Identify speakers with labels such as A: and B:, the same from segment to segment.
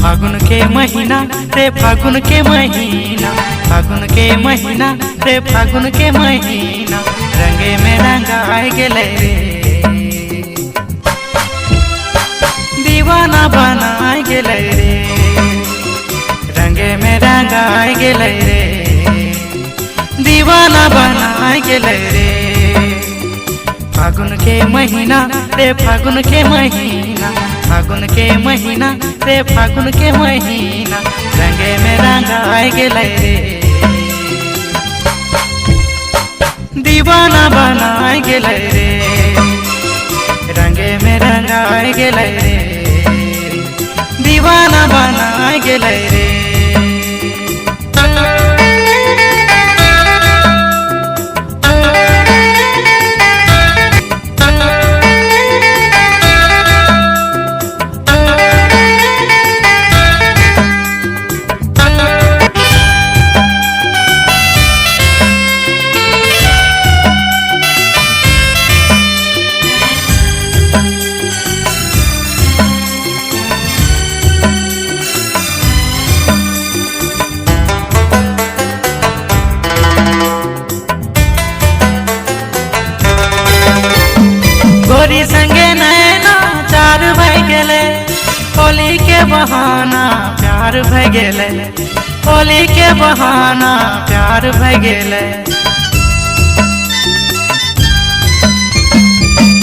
A: फागुन के महीना रे फागुन के महीना, फागुन के महीना रे फागुन के महीना, रंगे में रंगाए गेले रे, दीवाना बनाए गेले रे, रंगे में रंगाए गेले रे, दीवाना बनाए गेले रे। फागुन के महीना रे फागुन के महीना, फागुन के महीना रे फागुन के महीना, रंगे में रंगाए गेले रे, दीवाना बनाए गेले रे, रंगे में रंगाए गेले रे, दीवाना बनाए गेले रे। गोरी संगे नैना चार भय गेले, होली के बहाना प्यार भय गेले, होली के बहाना प्यार भय गेले।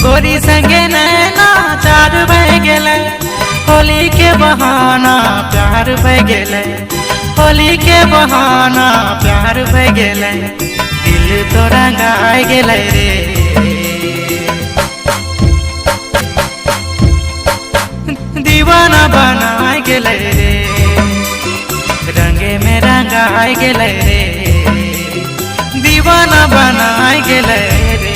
A: गोरी संगे नैना चार भय गेले, होली के बहाना प्यार भय गेले, होली के बहाना प्यार भय गेले, दिल तो रंगाए गेले रे, दीवाना बनाए गेले रे, रंगे में रंगाए गेले रे, दीवाना बनाए गेले रे।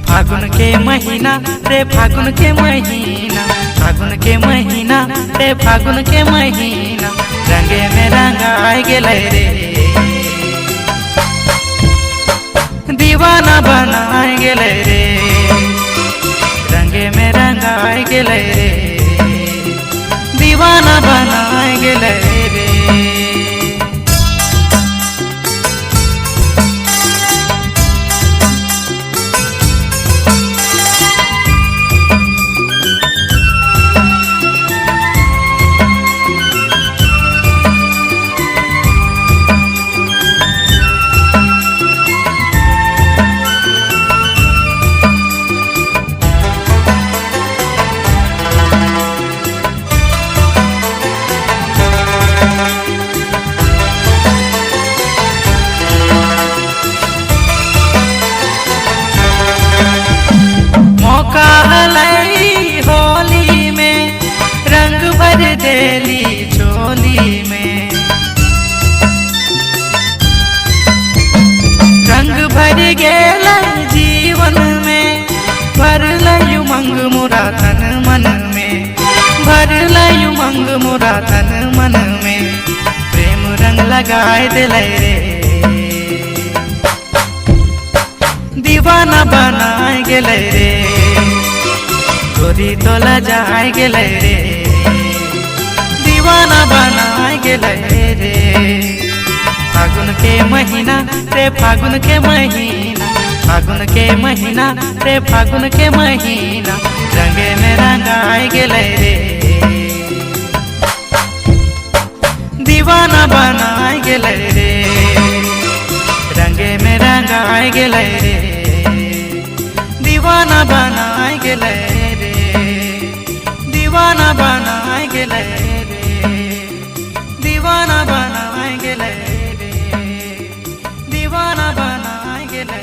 A: फागुन के महीना रे फागुन के महीना, फागुन के महीना रे फागुन के महीना, रंगे में रंगाए गेले रे, दीवाना बनाए गेले रे, रंगे में रंगाए गेले रे, दीवाना बनाए गेले रे। मौका हलाई होली में, रंग भर देली चोली में, रंग भर गेल जीवन में, भरल उमंग मोरा तन मन में, भरल उमंग मोरा तन मन में, प्रेम रंग लगाए दिले रे, दीवाना बनाए गेले रे, गोरी तोला जाए गेले रे, दीवाना बनाए गेले रे। फागुन के महीना रे फागुन के महीना, फागुन के महीना रे फागुन के महीना, रंगे में रंगाए गेले रे, दीवाना बनाए गेले रे, रंगे में रंगाए गेले रे, दीवाना बनाए गेले रे, दीवाना बनाए गेले रे, दीवाना बनाए गेले रे, दीवाना बनाए गेले।